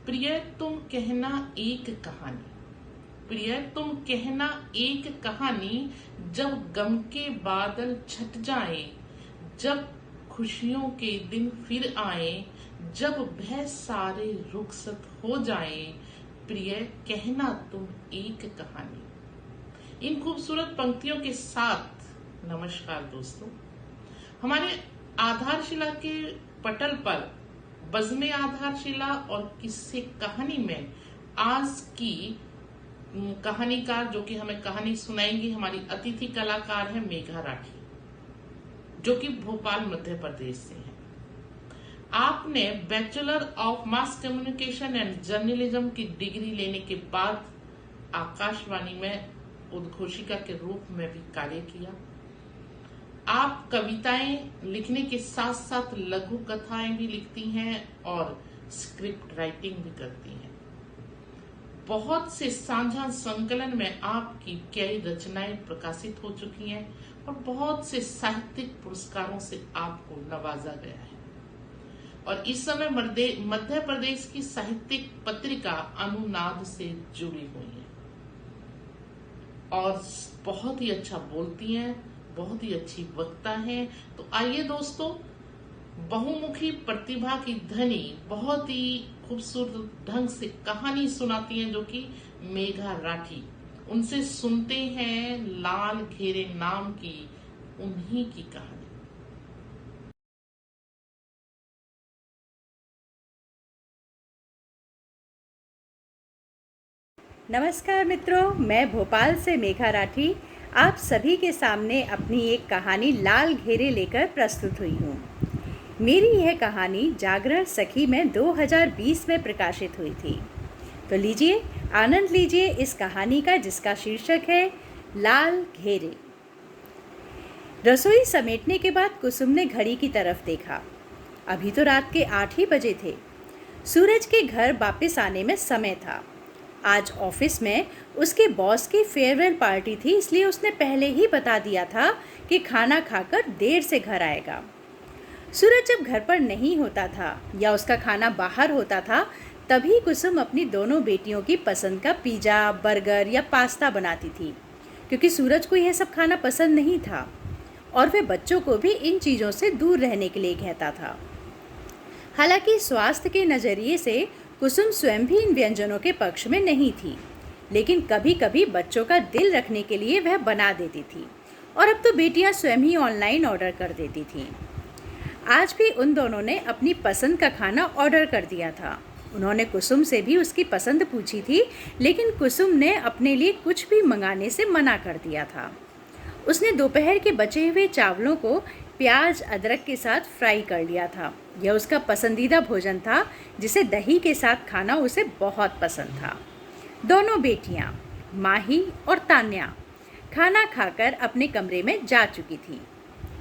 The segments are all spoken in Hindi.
प्रिय तुम कहना एक कहानी, प्रिय तुम कहना एक कहानी, जब गम के बादल छट जाए, जब खुशियों के दिन फिर आए, जब वह सारे रुखसत हो जाए, प्रिय कहना तुम एक कहानी। इन खूबसूरत पंक्तियों के साथ नमस्कार दोस्तों। हमारे आधारशिला के पटल पर बज़्म आधारशिला और किस्से कहानी में आज की कहानीकार जो कि हमें कहानी सुनाएंगी हमारी अतिथि कलाकार है मेघा राठी, जो कि भोपाल मध्य प्रदेश से है। आपने bachelor of mass communication and journalism की डिग्री लेने के बाद आकाशवाणी में उद्घोषिका के रूप में भी कार्य किया। आप कविताएं लिखने के साथ साथ लघु कथाएं भी लिखती हैं और स्क्रिप्ट राइटिंग भी करती हैं। बहुत से साझा संकलन में आपकी कई रचनाएं प्रकाशित हो चुकी हैं और बहुत से साहित्यिक पुरस्कारों से आपको नवाजा गया है। और इस समय मध्य प्रदेश की साहित्यिक पत्रिका अनुनाद से जुड़ी हुई है और बहुत ही अच्छा बोलती हैं, बहुत ही अच्छी वक्ता है। तो आइए दोस्तों, बहुमुखी प्रतिभा की धनी बहुत ही खूबसूरत ढंग से कहानी सुनाती हैं जो कि मेघा राठी, उनसे सुनते हैं लाल घेरे नाम की उन्हीं की कहानी। नमस्कार मित्रों, मैं भोपाल से मेघा राठी आप सभी के सामने अपनी एक कहानी लाल घेरे लेकर प्रस्तुत हुई हूँ। मेरी यह कहानी जागरण सखी में 2020 में प्रकाशित हुई थी। तो लीजिए, आनंद लीजिए इस कहानी का, जिसका शीर्षक है लाल घेरे। रसोई समेटने के बाद कुसुम ने घड़ी की तरफ देखा। अभी तो रात के 8 ही बजे थे। सूरज के घर वापस आने में समय था। आज ऑफिस में उसके बॉस की फेयरवेल पार्टी थी, इसलिए उसने पहले ही बता दिया था कि खाना खाकर देर से घर आएगा। सूरज जब घर पर नहीं होता था या उसका खाना बाहर होता था, तभी कुसुम अपनी दोनों बेटियों की पसंद का पिज़्ज़ा, बर्गर या पास्ता बनाती थी, क्योंकि सूरज को यह सब खाना पसंद नहीं था और वह बच्चों को भी इन चीज़ों से दूर रहने के लिए कहता था। हालांकि स्वास्थ्य के नज़रिए से कुसुम स्वयं भी इन व्यंजनों के पक्ष में नहीं थी, लेकिन कभी कभी बच्चों का दिल रखने के लिए वह बना देती थी और अब तो बेटियां स्वयं ही ऑनलाइन ऑर्डर कर देती थीं। आज भी उन दोनों ने अपनी पसंद का खाना ऑर्डर कर दिया था। उन्होंने कुसुम से भी उसकी पसंद पूछी थी, लेकिन कुसुम ने अपने लिए कुछ भी मंगाने से मना कर दिया था। उसने दोपहर के बचे हुए चावलों को प्याज अदरक के साथ फ्राई कर लिया था। यह उसका पसंदीदा भोजन था, जिसे दही के साथ खाना उसे बहुत पसंद था। दोनों बेटियां, माही और तान्या, खाना खाकर अपने कमरे में जा चुकी थीं।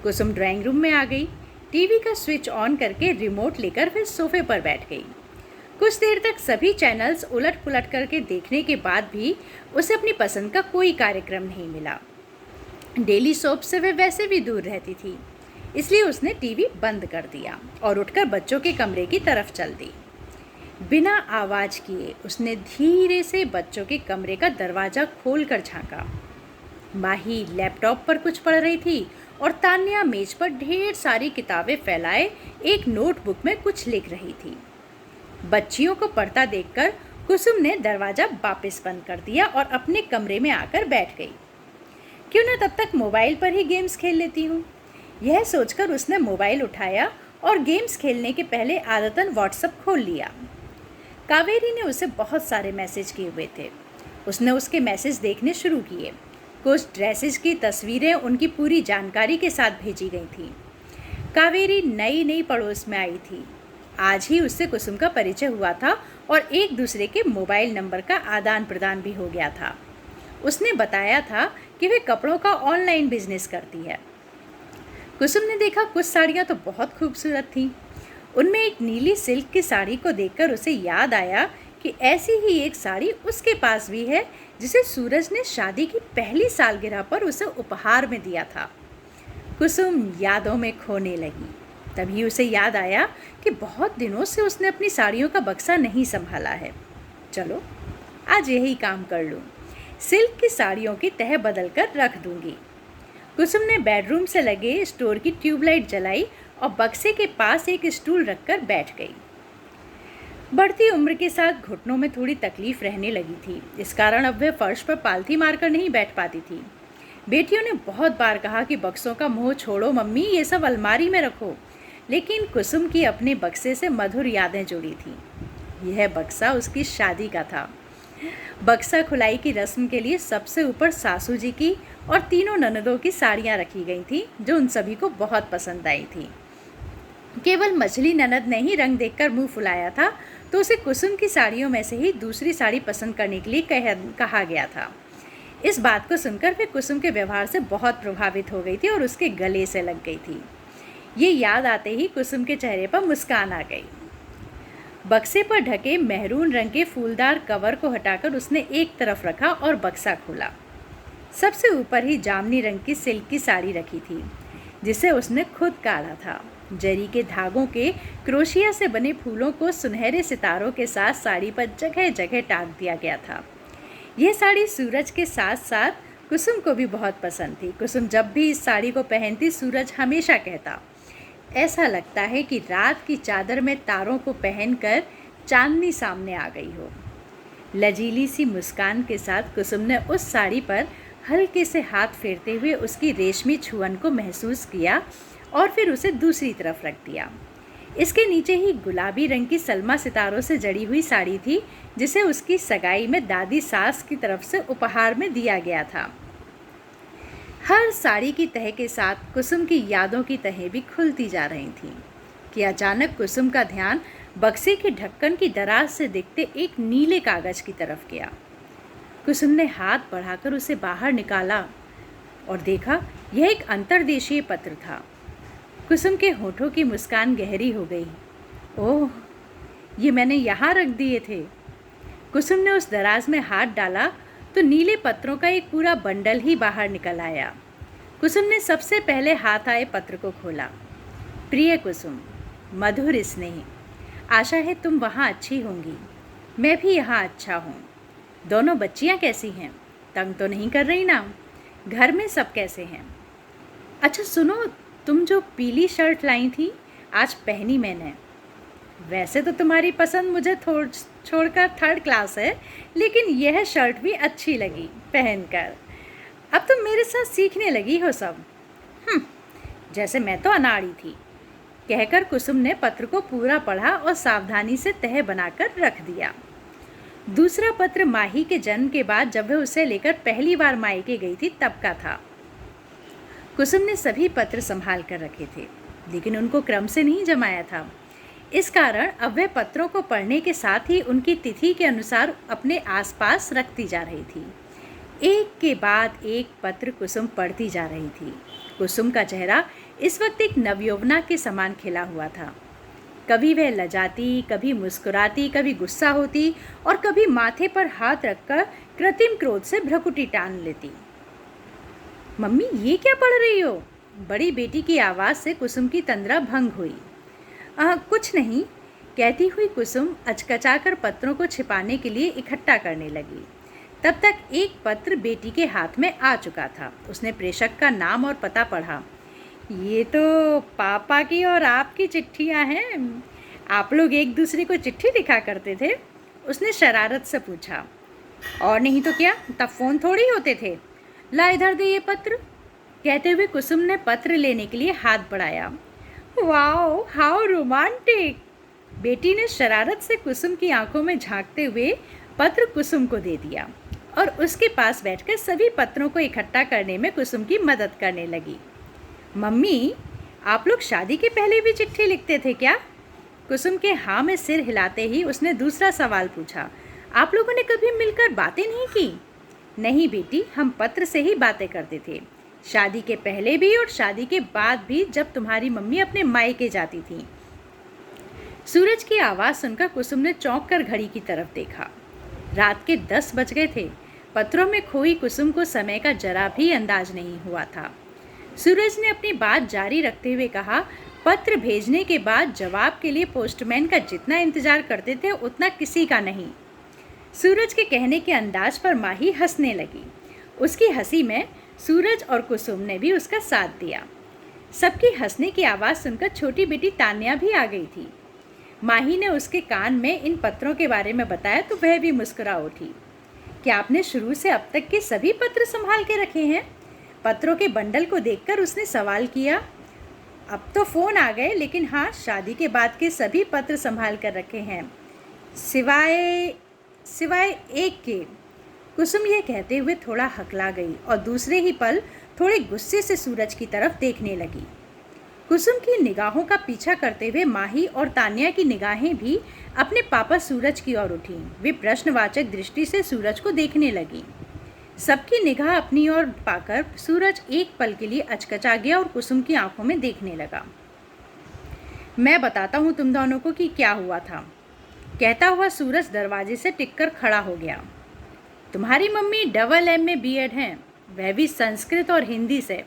कुसुम ड्राइंग रूम में आ गई। टीवी का स्विच ऑन करके रिमोट लेकर वह सोफे पर बैठ गई। कुछ देर तक सभी चैनल्स उलट पुलट करके देखने के बाद भी उसे अपनी पसंद का कोई कार्यक्रम नहीं मिला। डेली सोप से वह वैसे भी दूर रहती थी, इसलिए उसने टीवी बंद कर दिया और उठकर बच्चों के कमरे की तरफ चल दी। बिना आवाज़ किए उसने धीरे से बच्चों के कमरे का दरवाज़ा खोलकर झांका। माही लैपटॉप पर कुछ पढ़ रही थी और तान्या मेज पर ढेर सारी किताबें फैलाए एक नोटबुक में कुछ लिख रही थी। बच्चियों को पढ़ता देखकर कुसुम ने दरवाज़ा वापस बंद कर दिया और अपने कमरे में आकर बैठ गई। क्यों न तब तक मोबाइल पर ही गेम्स खेल लेती हूँ, यह सोचकर उसने मोबाइल उठाया और गेम्स खेलने के पहले आदतन व्हाट्सएप खोल लिया। कावेरी ने उसे बहुत सारे मैसेज किए हुए थे। उसने उसके मैसेज देखने शुरू किए। कुछ ड्रेसेस की तस्वीरें उनकी पूरी जानकारी के साथ भेजी गई थीं। कावेरी नई नई पड़ोस में आई थी। आज ही उससे कुसुम का परिचय हुआ था और एक दूसरे के मोबाइल नंबर का आदान प्रदान भी हो गया था। उसने बताया था कि वे कपड़ों का ऑनलाइन बिजनेस करती है। कुसुम ने देखा कुछ साड़ियाँ तो बहुत खूबसूरत थीं। उनमें एक नीली सिल्क की साड़ी को देखकर उसे याद आया कि ऐसी ही एक साड़ी उसके पास भी है, जिसे सूरज ने शादी की पहली सालगिरह पर उसे उपहार में दिया था। कुसुम यादों में खोने लगी। तभी उसे याद आया कि बहुत दिनों से उसने अपनी साड़ियों का बक्सा नहीं संभाला है। चलो आज यही काम कर लूँ, सिल्क की साड़ियों की तह बदल कर रख दूंगी। कुसुम ने बेडरूम से लगे स्टोर की ट्यूबलाइट जलाई और बक्से के पास एक स्टूल रखकर बैठ गई। बढ़ती उम्र के साथ घुटनों में थोड़ी तकलीफ रहने लगी थी, इस कारण अब वह फर्श पर पालथी मारकर नहीं बैठ पाती थी। बेटियों ने बहुत बार कहा कि बक्सों का मोह छोड़ो मम्मी, ये सब अलमारी में रखो, लेकिन कुसुम की अपने बक्से से मधुर यादें जुड़ी थीं। यह बक्सा उसकी शादी का था। बक्सा खुलाई की रस्म के लिए सबसे ऊपर सासू जी की और तीनों ननदों की साड़ियाँ रखी गई थीं, जो उन सभी को बहुत पसंद आई थी। केवल मछली ननद ने ही रंग देखकर मुंह फुलाया था, तो उसे कुसुम की साड़ियों में से ही दूसरी साड़ी पसंद करने के लिए कहा गया था। इस बात को सुनकर वे कुसुम के व्यवहार से बहुत प्रभावित हो गई थी और उसके गले से लग गई थी। ये याद आते ही कुसुम के चेहरे पर मुस्कान आ गई। बक्से पर ढके मेहरून रंग के फूलदार कवर को हटाकर उसने एक तरफ रखा और बक्सा खोला। सबसे ऊपर ही जामनी रंग की सिल्क की साड़ी रखी थी, जिसे उसने खुद काढ़ा था। जरी के धागों के क्रोशिया से बने फूलों को सुनहरे सितारों के साथ साड़ी पर जगह जगह टांग दिया गया था। यह साड़ी सूरज के साथ साथ कुसुम को भी बहुत पसंद थी। कुसुम जब भी इस साड़ी को पहनती, सूरज हमेशा कहता, ऐसा लगता है कि रात की चादर में तारों को पहनकर चांदनी सामने आ गई हो। लजीली सी मुस्कान के साथ कुसुम ने उस साड़ी पर हल्के से हाथ फेरते हुए उसकी रेशमी छुअन को महसूस किया और फिर उसे दूसरी तरफ रख दिया। इसके नीचे ही गुलाबी रंग की सलमा सितारों से जड़ी हुई साड़ी थी, जिसे उसकी सगाई में दादी सास की तरफ से उपहार में दिया गया था। हर साड़ी की तह के साथ कुसुम की यादों की तहें भी खुलती जा रही थीं कि अचानक कुसुम का ध्यान बक्से के ढक्कन की दराज से दिखते एक नीले कागज की तरफ गया। कुसुम ने हाथ बढ़ाकर उसे बाहर निकाला और देखा यह एक अंतर्देशीय पत्र था। कुसुम के होठों की मुस्कान गहरी हो गई। ओह, ये मैंने यहाँ रख दिए थे। कुसुम ने उस दराज में हाथ डाला तो नीले पत्रों का एक पूरा बंडल ही बाहर निकल आया। कुसुम ने सबसे पहले हाथ आए पत्र को खोला। प्रिय कुसुम, मधुर स्नेह, आशा है तुम वहाँ अच्छी होंगी, मैं भी यहाँ अच्छा हूँ। दोनों बच्चियाँ कैसी हैं? तंग तो नहीं कर रही ना? घर में सब कैसे हैं? अच्छा सुनो, तुम जो पीली शर्ट लाई थी आज पहनी मैंने। वैसे तो तुम्हारी पसंद मुझे छोड़कर थर्ड क्लास है, लेकिन यह शर्ट भी अच्छी लगी पहनकर। अब तुम मेरे साथ सीखने लगी हो सब। जैसे मैं तो अनाड़ी थी, कहकर कुसुम ने पत्र को पूरा पढ़ा और सावधानी से तह बनाकर रख दिया। दूसरा पत्र माही के जन्म के बाद जब वह उसे लेकर पहली बार मायके गई थी तब का था। कुसुम ने सभी पत्र संभाल कर रखे थे, लेकिन उनको क्रम से नहीं जमाया था। इस कारण अब वह पत्रों को पढ़ने के साथ ही उनकी तिथि के अनुसार अपने आसपास रखती जा रही थी। एक के बाद एक पत्र कुसुम पढ़ती जा रही थी। कुसुम का चेहरा इस वक्त एक नवयौवना के समान खिला हुआ था। कभी वह लजाती, कभी मुस्कुराती, कभी गुस्सा होती और कभी माथे पर हाथ रखकर कृत्रिम क्रोध से भ्रुकुटी टान लेती। मम्मी, ये क्या पढ़ रही हो? बड़ी बेटी की आवाज़ से कुसुम की तंद्रा भंग हुई। कुछ नहीं, कहती हुई कुसुम अचकचाकर पत्रों को छिपाने के लिए इकट्ठा करने लगी। तब तक एक पत्र बेटी के हाथ में आ चुका था। उसने प्रेषक का नाम और पता पढ़ा। ये तो पापा की और आपकी चिट्ठियाँ हैं। आप लोग एक दूसरे को चिट्ठी लिखा करते थे? उसने शरारत से पूछा। और नहीं तो क्या, तब फ़ोन थोड़ी होते थे। ला इधर दे ये पत्र, कहते हुए कुसुम ने पत्र लेने के लिए हाथ बढ़ाया। Wow, how romantic! बेटी ने शरारत से कुसुम की आंखों में झांकते हुए पत्र कुसुम को दे दिया और उसके पास बैठकर सभी पत्रों को इकट्ठा करने में कुसुम की मदद करने लगी। मम्मी, आप लोग शादी के पहले भी चिट्ठी लिखते थे क्या? कुसुम के हाँ में सिर हिलाते ही उसने दूसरा सवाल पूछा। आप लोगों ने कभी मिलकर बातें नहीं की? नहीं बेटी, हम पत्र से ही बातें करते थे, शादी के पहले भी और शादी के बाद भी, जब तुम्हारी मम्मी अपने मायके जाती थी। सूरज की आवाज़ सुनकर कुसुम ने चौंक कर घड़ी की तरफ देखा। रात के 10 बज गए थे। पत्रों में खोई कुसुम को समय का जरा भी अंदाज नहीं हुआ था। सूरज ने अपनी बात जारी रखते हुए कहा, पत्र भेजने के बाद जवाब के लिए पोस्टमैन का जितना इंतजार करते थे उतना किसी का नहीं। सूरज के कहने के अंदाज पर माही हंसने लगी। उसकी हंसी में सूरज और कुसुम ने भी उसका साथ दिया। सबकी हंसने की आवाज़ सुनकर छोटी बेटी तान्या भी आ गई थी। माही ने उसके कान में इन पत्रों के बारे में बताया तो वह भी मुस्कुरा उठी। क्या आपने शुरू से अब तक के सभी पत्र संभाल के रखे हैं? पत्रों के बंडल को देखकर उसने सवाल किया। अब तो फ़ोन आ गए, लेकिन हाँ, शादी के बाद के सभी पत्र संभाल कर रखे हैं, सिवाय एक के। कुसुम यह कहते हुए थोड़ा हकला गई और दूसरे ही पल थोड़े गुस्से से सूरज की तरफ देखने लगी। कुसुम की निगाहों का पीछा करते हुए माही और तान्या की निगाहें भी अपने पापा सूरज की ओर उठीं। वे प्रश्नवाचक दृष्टि से सूरज को देखने लगी। सबकी निगाह अपनी ओर पाकर सूरज एक पल के लिए अचकचा गया और कुसुम की आंखों में देखने लगा। मैं बताता हूँ तुम दोनों को कि क्या हुआ था, कहता हुआ सूरज दरवाजे से टिककर खड़ा हो गया। तुम्हारी मम्मी MA B.Ed हैं, वह भी संस्कृत और हिंदी से।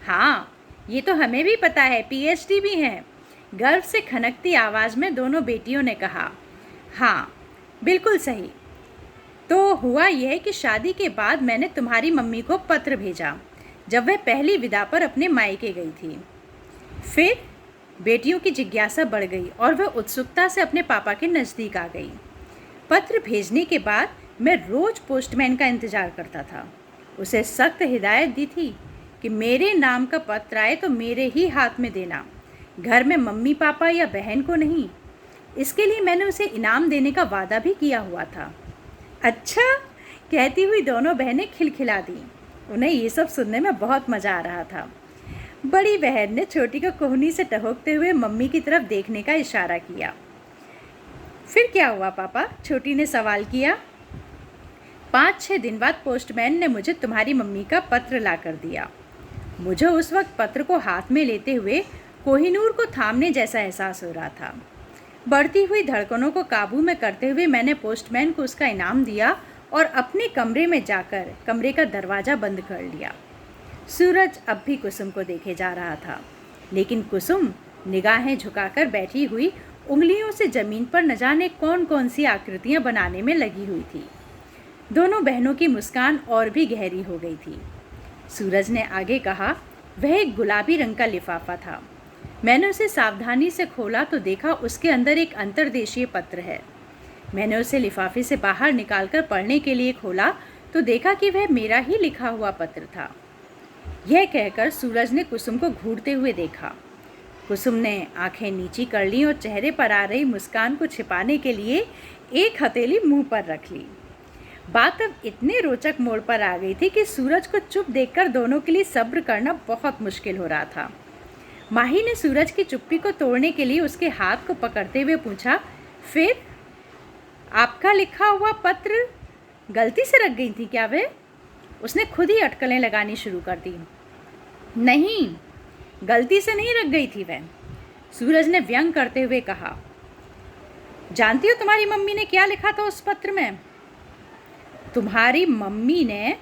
हाँ, ये तो हमें भी पता है, PhD भी हैं, गर्व से खनकती आवाज़ में दोनों बेटियों ने कहा। हाँ, बिल्कुल सही। तो हुआ यह कि शादी के बाद मैंने तुम्हारी मम्मी को पत्र भेजा जब वह पहली विदा पर अपने मायके गई थी। फिर बेटियों की जिज्ञासा बढ़ गई और वह उत्सुकता से अपने पापा के नज़दीक आ गई। पत्र भेजने के बाद मैं रोज़ पोस्टमैन का इंतज़ार करता था। उसे सख्त हिदायत दी थी कि मेरे नाम का पत्र आए तो मेरे ही हाथ में देना, घर में मम्मी पापा या बहन को नहीं। इसके लिए मैंने उसे इनाम देने का वादा भी किया हुआ था। अच्छा, कहती हुई दोनों बहनें खिलखिला दी। उन्हें ये सब सुनने में बहुत मज़ा आ रहा था। बड़ी बहन ने छोटी को कोहनी से टहोकते हुए मम्मी की तरफ देखने का इशारा किया। फिर क्या हुआ पापा? छोटी ने सवाल किया। 5-6 दिन बाद पोस्टमैन ने मुझे तुम्हारी मम्मी का पत्र ला कर दिया। मुझे उस वक्त पत्र को हाथ में लेते हुए कोहिनूर को थामने जैसा एहसास हो रहा था। बढ़ती हुई धड़कनों को काबू में करते हुए मैंने पोस्टमैन को उसका इनाम दिया और अपने कमरे में जाकर कमरे का दरवाज़ा बंद कर लिया। सूरज अब भी कुसुम को देखे जा रहा था, लेकिन कुसुम निगाहें झुकाकर बैठी हुई उंगलियों से ज़मीन पर न जाने कौन कौन सी आकृतियां बनाने में लगी हुई थी। दोनों बहनों की मुस्कान और भी गहरी हो गई थी। सूरज ने आगे कहा, वह एक गुलाबी रंग का लिफाफा था। मैंने उसे सावधानी से खोला तो देखा उसके अंदर एक अंतर्देशीय पत्र है। मैंने उसे लिफाफे से बाहर निकालकर पढ़ने के लिए खोला तो देखा कि वह मेरा ही लिखा हुआ पत्र था। यह कहकर सूरज ने कुसुम को घूरते हुए देखा। कुसुम ने आंखें नीची कर लीं और चेहरे पर आ रही मुस्कान को छिपाने के लिए एक हथेली मुंह पर रख ली। बात अब इतने रोचक मोड़ पर आ गई थी कि सूरज को चुप देखकर दोनों के लिए सब्र करना बहुत मुश्किल हो रहा था। माही ने सूरज की चुप्पी को तोड़ने के लिए उसके हाथ को पकड़ते हुए पूछा, फिर आपका लिखा हुआ पत्र गलती से रख गई थी क्या वे? उसने खुद ही अटकलें लगानी शुरू कर दी। नहीं, गलती से नहीं रख गई थी वह, सूरज ने व्यंग करते हुए कहा। जानती हो तुम्हारी मम्मी ने क्या लिखा था उस पत्र में? तुम्हारी मम्मी ने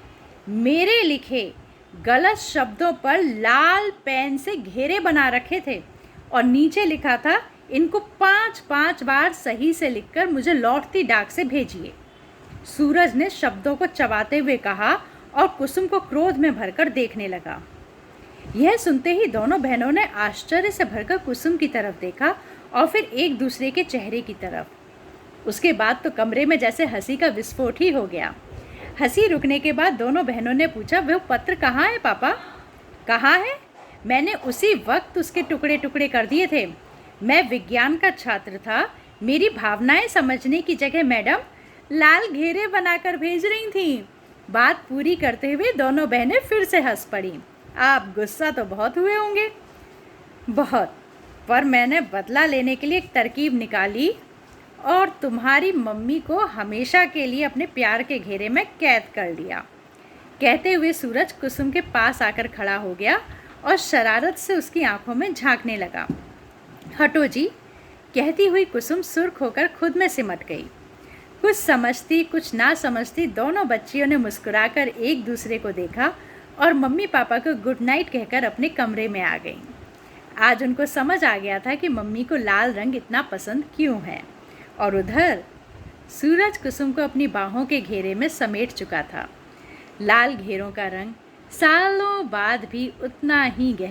मेरे लिखे गलत शब्दों पर लाल पेन से घेरे बना रखे थे और नीचे लिखा था, इनको 5-5 बार सही से लिखकर मुझे लौटती डाक से भेजिए। सूरज ने शब्दों को चबाते हुए कहा और कुसुम को क्रोध में भरकर देखने लगा। यह सुनते ही दोनों बहनों ने आश्चर्य से भरकर कुसुम की तरफ देखा और फिर एक दूसरे के चेहरे की तरफ। उसके बाद तो कमरे में जैसे हंसी का विस्फोट ही हो गया। हंसी रुकने के बाद दोनों बहनों ने पूछा, वह पत्र कहाँ है पापा? कहाँ है? मैंने उसी वक्त उसके टुकड़े टुकड़े कर दिए थे। मैं विज्ञान का छात्र था, मेरी भावनाएं समझने की जगह मैडम लाल घेरे बनाकर भेज रही थीं। बात पूरी करते हुए दोनों बहनें फिर से हंस पड़ी। आप गुस्सा तो बहुत हुए होंगे। बहुत, पर मैंने बदला लेने के लिए एक तरकीब निकाली और तुम्हारी मम्मी को हमेशा के लिए अपने प्यार के घेरे में कैद कर लिया। कहते हुए सूरज कुसुम के पास आकर खड़ा हो गया और शरारत से उसकी आंखों में झांकने लगा। हटो जी, कहती हुई कुसुम सुर्ख होकर खुद में सिमट गई। कुछ समझती कुछ ना समझती दोनों बच्चियों ने मुस्कुराकर एक दूसरे को देखा और मम्मी पापा को गुड नाइट कहकर अपने कमरे में आ गईं। आज उनको समझ आ गया था कि मम्मी को लाल रंग इतना पसंद क्यों है। और उधर सूरज कुसुम को अपनी बाहों के घेरे में समेट चुका था। लाल घेरों का रंग सालों बाद भी उतना ही गहरा